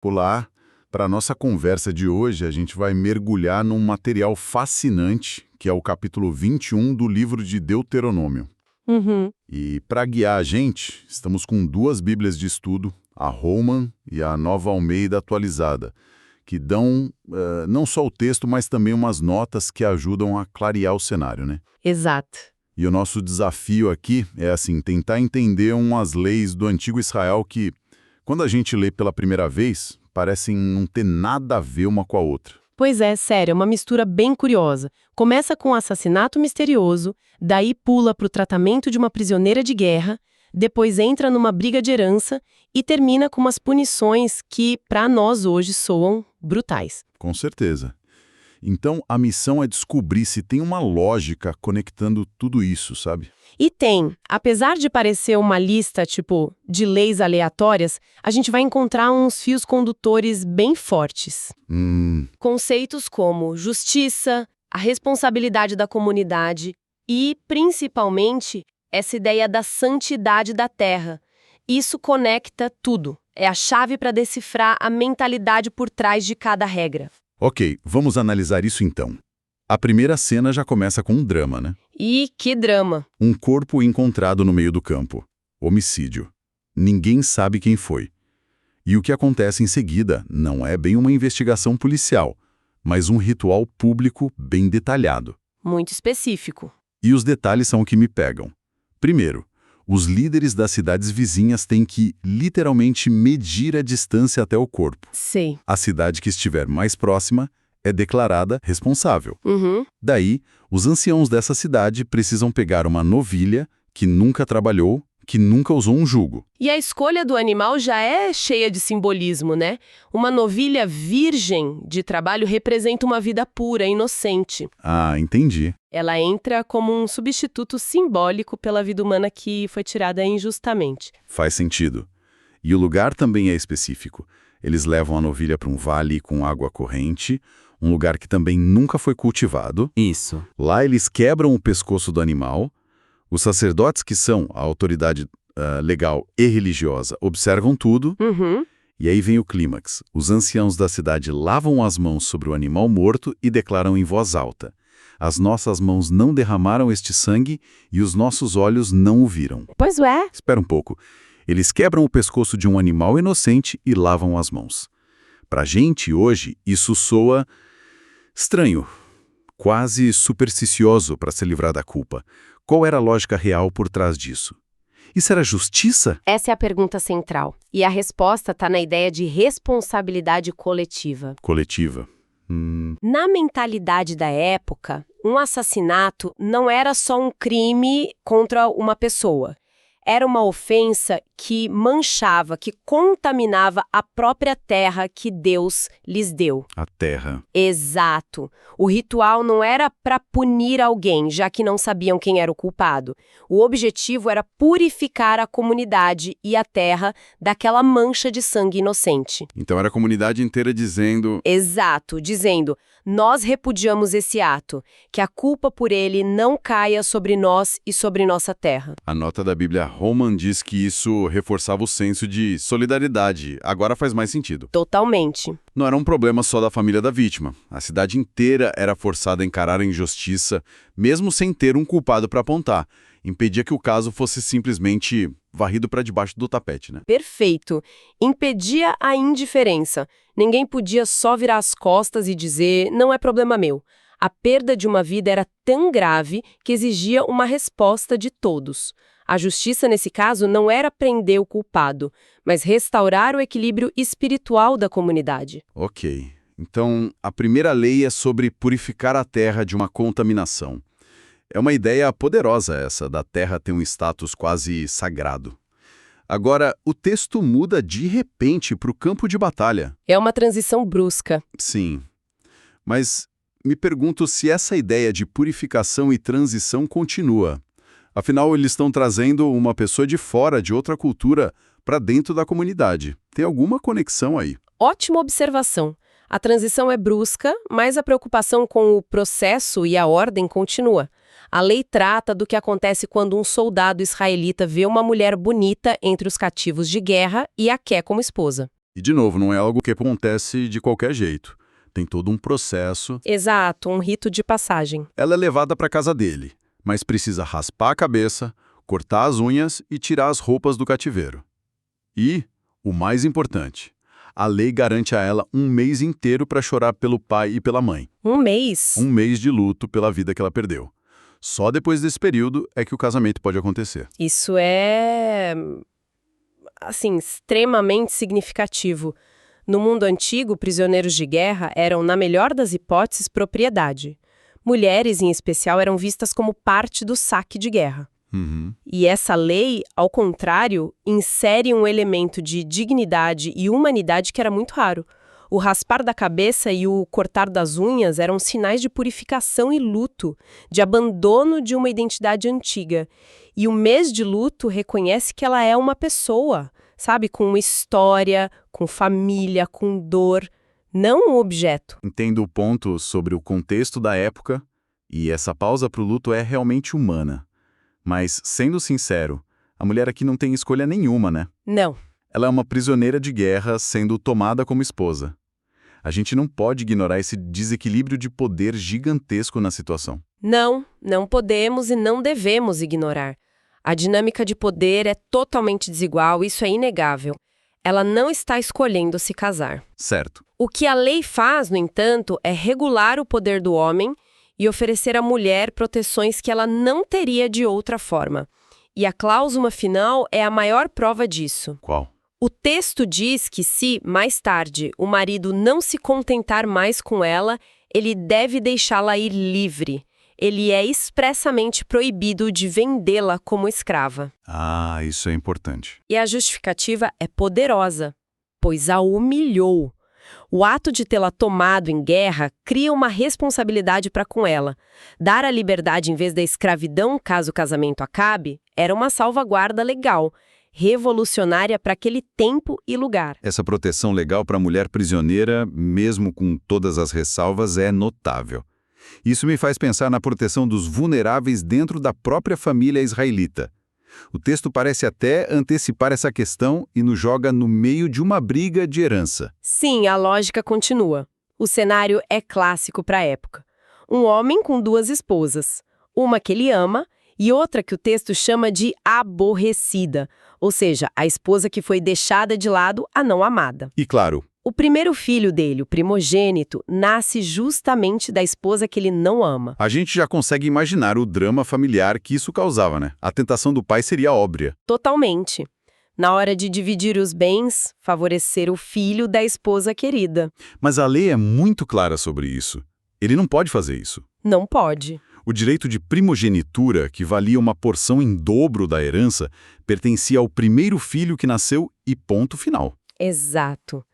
Olá! Para a nossa conversa de hoje, a gente vai mergulhar num material fascinante, que é o capítulo 21 do livro de Deuteronômio. Uhum. E para guiar a gente, estamos com duas bíblias de estudo, a Holman e a Nova Almeida Atualizada, que dão não só o texto, mas também umas notas que ajudam a clarear o cenário, né? Exato. E o nosso desafio aqui é, assim, tentar entender umas leis do antigo Israel que, quando a gente lê pela primeira vez, parecem não ter nada a ver uma com a outra. Pois é, sério, é uma mistura bem curiosa. Começa com um assassinato misterioso, daí pula para o tratamento de uma prisioneira de guerra, depois entra numa briga de herança e termina com umas punições que, para nós hoje, soam brutais. Com certeza. Então, a missão é descobrir se tem uma lógica conectando tudo isso, sabe? E tem, apesar de parecer uma lista, tipo, de leis aleatórias, a gente vai encontrar uns fios condutores bem fortes. Conceitos como justiça, a responsabilidade da comunidade e, principalmente, essa ideia da santidade da terra. Isso conecta tudo. É a chave para decifrar a mentalidade por trás de cada regra. Ok, vamos analisar isso então. A primeira cena já começa com um drama, né? E que drama! Um corpo encontrado no meio do campo. Homicídio. Ninguém sabe quem foi. E o que acontece em seguida não é bem uma investigação policial, mas um ritual público bem detalhado. Muito específico. E os detalhes são o que me pegam. Primeiro, os líderes das cidades vizinhas têm que, literalmente, medir a distância até o corpo. Sei. A cidade que estiver mais próxima é declarada responsável. Uhum. Daí, os anciãos dessa cidade precisam pegar uma novilha que nunca trabalhou, que nunca usou um jugo. E a escolha do animal já é cheia de simbolismo, né? Uma novilha virgem de trabalho representa uma vida pura, inocente. Ah, entendi. Ela entra como um substituto simbólico pela vida humana que foi tirada injustamente. Faz sentido. E o lugar também é específico. Eles levam a novilha para um vale com água corrente, um lugar que também nunca foi cultivado. Isso. Lá eles quebram o pescoço do animal. Os sacerdotes, que são a autoridade legal e religiosa, observam tudo. Uhum. E aí vem o clímax. Os anciãos da cidade lavam as mãos sobre o animal morto e declaram em voz alta: as nossas mãos não derramaram este sangue e os nossos olhos não o viram. Pois é. Espera um pouco. Eles quebram o pescoço de um animal inocente e lavam as mãos. Pra gente, hoje, isso soa estranho, quase supersticioso para se livrar da culpa. Qual era a lógica real por trás disso? Isso era justiça? Essa é a pergunta central. E a resposta está na ideia de responsabilidade coletiva. Coletiva. Na mentalidade da época, um assassinato não era só um crime contra uma pessoa. Era uma ofensa que manchava, que contaminava a própria terra que Deus lhes deu. A terra. Exato. O ritual não era para punir alguém, já que não sabiam quem era o culpado. O objetivo era purificar a comunidade e a terra daquela mancha de sangue inocente. Então era a comunidade inteira dizendo... Exato, dizendo: nós repudiamos esse ato, que a culpa por ele não caia sobre nós e sobre nossa terra. A nota da Bíblia Holman diz que isso reforçava o senso de solidariedade. Agora faz mais sentido. Totalmente. Não era um problema só da família da vítima. A cidade inteira era forçada a encarar a injustiça, mesmo sem ter um culpado para apontar. Impedia que o caso fosse simplesmente varrido para debaixo do tapete, né? Perfeito. Impedia a indiferença. Ninguém podia só virar as costas e dizer: não é problema meu. A perda de uma vida era tão grave que exigia uma resposta de todos. A justiça, nesse caso, não era prender o culpado, mas restaurar o equilíbrio espiritual da comunidade. Ok. Então, a primeira lei é sobre purificar a terra de uma contaminação. É uma ideia poderosa essa, da terra ter um status quase sagrado. Agora, o texto muda de repente para o campo de batalha. É uma transição brusca. Sim. Mas me pergunto se essa ideia de purificação e transição continua. Afinal, eles estão trazendo uma pessoa de fora, de outra cultura, para dentro da comunidade. Tem alguma conexão aí? Ótima observação. A transição é brusca, mas a preocupação com o processo e a ordem continua. A lei trata do que acontece quando um soldado israelita vê uma mulher bonita entre os cativos de guerra e a quer como esposa. E, de novo, não é algo que acontece de qualquer jeito. Tem todo um processo. Exato, um rito de passagem. Ela é levada para casa dele, mas precisa raspar a cabeça, cortar as unhas e tirar as roupas do cativeiro. E, o mais importante, a lei garante a ela um mês inteiro para chorar pelo pai e pela mãe. Um mês? Um mês de luto pela vida que ela perdeu. Só depois desse período é que o casamento pode acontecer. Isso é, assim, extremamente significativo. No mundo antigo, prisioneiros de guerra eram, na melhor das hipóteses, propriedade. Mulheres, em especial, eram vistas como parte do saque de guerra. Uhum. E essa lei, ao contrário, insere um elemento de dignidade e humanidade que era muito raro. O raspar da cabeça e o cortar das unhas eram sinais de purificação e luto, de abandono de uma identidade antiga. E o mês de luto reconhece que ela é uma pessoa, sabe? Com uma história, com família, com dor, não um objeto. Entendo o ponto sobre o contexto da época, e essa pausa para o luto é realmente humana. Mas, sendo sincero, a mulher aqui não tem escolha nenhuma, né? Não. Ela é uma prisioneira de guerra sendo tomada como esposa. A gente não pode ignorar esse desequilíbrio de poder gigantesco na situação. Não podemos e não devemos ignorar. A dinâmica de poder é totalmente desigual, isso é inegável. Ela não está escolhendo se casar. Certo. O que a lei faz, no entanto, é regular o poder do homem e oferecer à mulher proteções que ela não teria de outra forma. E a cláusula final é a maior prova disso. Qual? O texto diz que se, mais tarde, o marido não se contentar mais com ela, ele deve deixá-la ir livre. Ele é expressamente proibido de vendê-la como escrava. Ah, isso é importante. E a justificativa é poderosa, pois a humilhou. O ato de tê-la tomado em guerra cria uma responsabilidade para com ela. Dar a liberdade em vez da escravidão, caso o casamento acabe, era uma salvaguarda legal, revolucionária para aquele tempo e lugar. Essa proteção legal para a mulher prisioneira, mesmo com todas as ressalvas, é notável. Isso me faz pensar na proteção dos vulneráveis dentro da própria família israelita. O texto parece até antecipar essa questão e nos joga no meio de uma briga de herança. Sim, a lógica continua. O cenário é clássico para a época. Um homem com duas esposas, uma que ele ama e outra que o texto chama de aborrecida, ou seja, a esposa que foi deixada de lado, a não amada. E claro, O primeiro filho dele, o primogênito, nasce justamente da esposa que ele não ama. a gente já consegue imaginar o drama familiar que isso causava, né? A tentação do pai seria óbvia. Totalmente. Na hora de dividir os bens, favorecer o filho da esposa querida. Mas a lei é muito clara sobre isso. Ele não pode fazer isso. Não pode. O direito de primogenitura, que valia uma porção em dobro da herança, pertencia ao primeiro filho que nasceu e ponto final. Exato.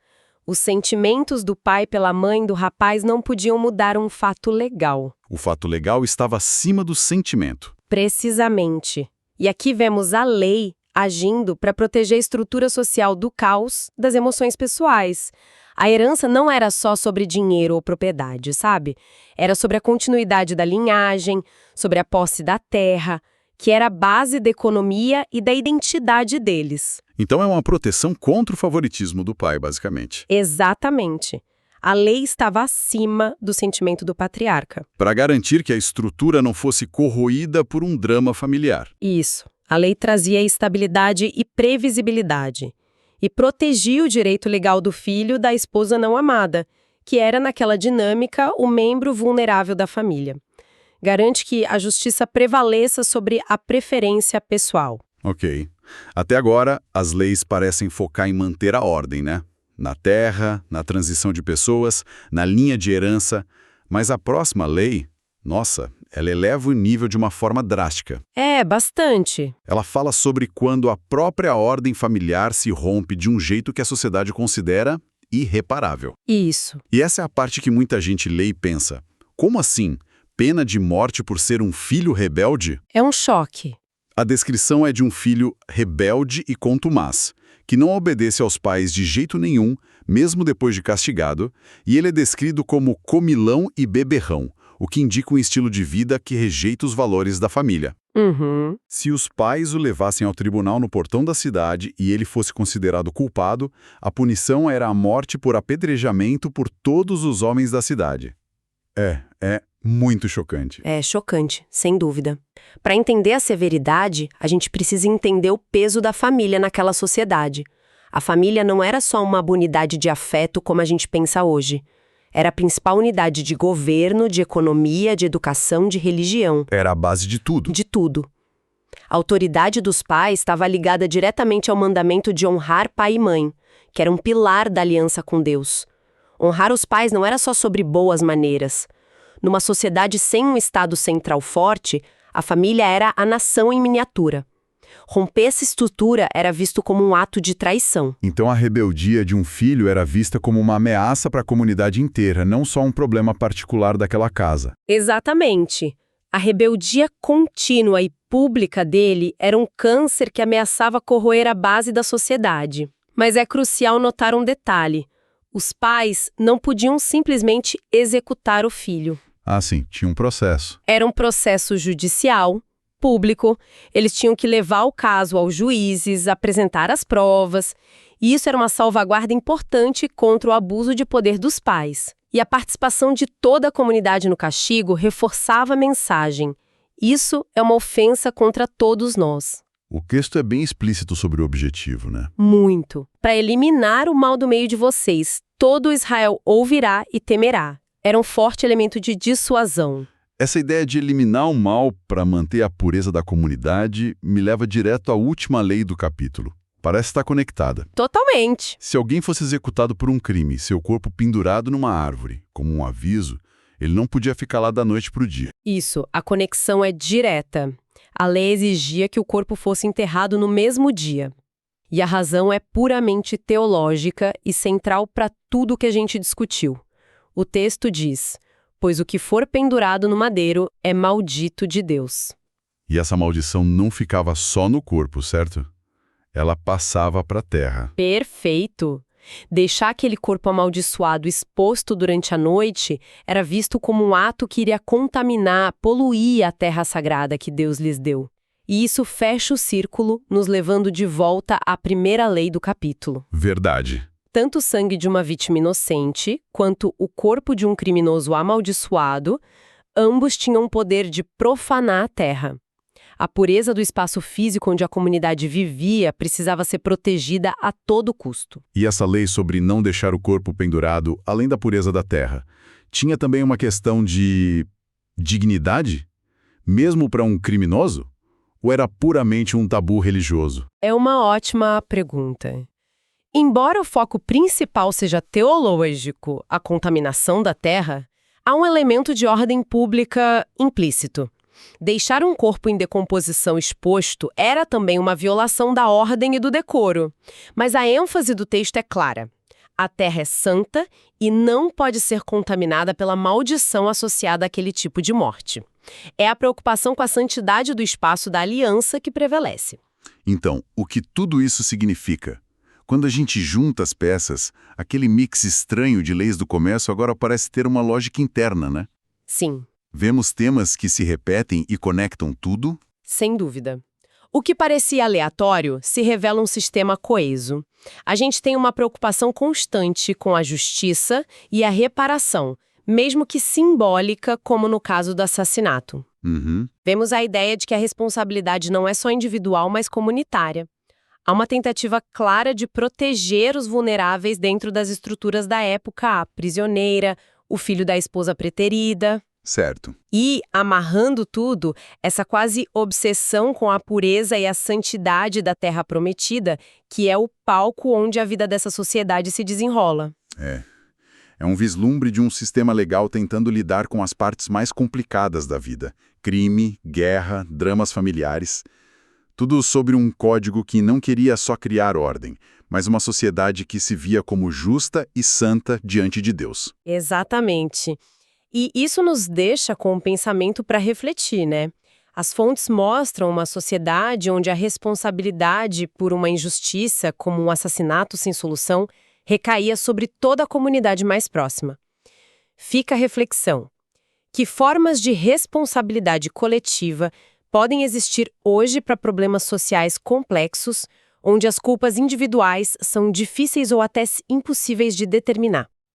Os sentimentos do pai pela mãe do rapaz não podiam mudar um fato legal. O fato legal estava acima do sentimento. Precisamente. E aqui vemos a lei agindo para proteger a estrutura social do caos das emoções pessoais. A herança não era só sobre dinheiro ou propriedade, sabe? Era sobre a continuidade da linhagem, sobre a posse da terra, que era a base da economia e da identidade deles. Então é uma proteção contra o favoritismo do pai, basicamente. Exatamente. A lei estava acima do sentimento do patriarca. Para garantir que a estrutura não fosse corroída por um drama familiar. Isso. A lei trazia estabilidade e previsibilidade. E protegia o direito legal do filho da esposa não amada, que era, naquela dinâmica, o membro vulnerável da família. Garante que a justiça prevaleça sobre a preferência pessoal. Ok. Até agora, as leis parecem focar em manter a ordem, né? Na terra, na transição de pessoas, na linha de herança. Mas a próxima lei, nossa, ela eleva o nível de uma forma drástica. É, bastante. Ela fala sobre quando a própria ordem familiar se rompe de um jeito que a sociedade considera irreparável. Isso. E essa é a parte que muita gente lê e pensa. Como assim? Pena de morte por ser um filho rebelde? É um choque. A descrição é de um filho rebelde e contumaz, que não obedece aos pais de jeito nenhum, mesmo depois de castigado, e ele é descrito como comilão e beberrão, o que indica um estilo de vida que rejeita os valores da família. Uhum. Se os pais o levassem ao tribunal no portão da cidade e ele fosse considerado culpado, a punição era a morte por apedrejamento por todos os homens da cidade. É muito chocante. É chocante, sem dúvida. Para entender a severidade, a gente precisa entender o peso da família naquela sociedade. A família não era só uma unidade de afeto como a gente pensa hoje. Era a principal unidade de governo, de economia, de educação, de religião. Era a base de tudo. De tudo. A autoridade dos pais estava ligada diretamente ao mandamento de honrar pai e mãe, que era um pilar da aliança com Deus. Honrar os pais não era só sobre boas maneiras. Numa sociedade sem um Estado central forte, a família era a nação em miniatura. Romper essa estrutura era visto como um ato de traição. Então a rebeldia de um filho era vista como uma ameaça para a comunidade inteira, não só um problema particular daquela casa. Exatamente. A rebeldia contínua e pública dele era um câncer que ameaçava corroer a base da sociedade. Mas é crucial notar um detalhe. Os pais não podiam simplesmente executar o filho. Ah, sim, tinha um processo. Era um processo judicial, público, eles tinham que levar o caso aos juízes, apresentar as provas, e isso era uma salvaguarda importante contra o abuso de poder dos pais. E a participação de toda a comunidade no castigo reforçava a mensagem. Isso é uma ofensa contra todos nós. O texto é bem explícito sobre o objetivo, né? Muito. Para eliminar o mal do meio de vocês, todo Israel ouvirá e temerá. Era um forte elemento de dissuasão. Essa ideia de eliminar o mal para manter a pureza da comunidade me leva direto à última lei do capítulo. Parece estar conectada. Totalmente. Se alguém fosse executado por um crime, seu corpo pendurado numa árvore, como um aviso, ele não podia ficar lá da noite para o dia. Isso, a conexão é direta. A lei exigia que o corpo fosse enterrado no mesmo dia. E a razão é puramente teológica e central para tudo o que a gente discutiu. O texto diz: pois o que for pendurado no madeiro é maldito de Deus. E essa maldição não ficava só no corpo, certo? Ela passava para a terra. Perfeito! Deixar aquele corpo amaldiçoado exposto durante a noite era visto como um ato que iria contaminar, poluir a terra sagrada que Deus lhes deu. E isso fecha o círculo, nos levando de volta à primeira lei do capítulo. Verdade. Tanto o sangue de uma vítima inocente, quanto o corpo de um criminoso amaldiçoado, ambos tinham o poder de profanar a terra. A pureza do espaço físico onde a comunidade vivia precisava ser protegida a todo custo. E essa lei sobre não deixar o corpo pendurado, além da pureza da terra, tinha também uma questão de dignidade? Mesmo para um criminoso? Ou era puramente um tabu religioso? É uma ótima pergunta. Embora o foco principal seja teológico, a contaminação da terra, há um elemento de ordem pública implícito. Deixar um corpo em decomposição exposto era também uma violação da ordem e do decoro. Mas a ênfase do texto é clara. A terra é santa e não pode ser contaminada pela maldição associada àquele tipo de morte. É a preocupação com a santidade do espaço da aliança que prevalece. Então, o que tudo isso significa? Quando a gente junta as peças, aquele mix estranho de leis do comércio agora parece ter uma lógica interna, né? Sim. Vemos temas que se repetem e conectam tudo? Sem dúvida. O que parecia aleatório se revela um sistema coeso. A gente tem uma preocupação constante com a justiça e a reparação, mesmo que simbólica, como no caso do assassinato. Vemos a ideia de que a responsabilidade não é só individual, mas comunitária. Há uma tentativa clara de proteger os vulneráveis dentro das estruturas da época, a prisioneira, o filho da esposa preterida. Certo. E, amarrando tudo, essa quase obsessão com a pureza e a santidade da Terra Prometida, que é o palco onde a vida dessa sociedade se desenrola. É um vislumbre de um sistema legal tentando lidar com as partes mais complicadas da vida. Crime, guerra, dramas familiares. Tudo sobre um código que não queria só criar ordem, mas uma sociedade que se via como justa e santa diante de Deus. Exatamente. E isso nos deixa com um pensamento para refletir, né? As fontes mostram uma sociedade onde a responsabilidade por uma injustiça, como um assassinato sem solução, recaía sobre toda a comunidade mais próxima. Fica a reflexão. Que formas de responsabilidade coletiva podem existir hoje para problemas sociais complexos, onde as culpas individuais são difíceis ou até impossíveis de determinar?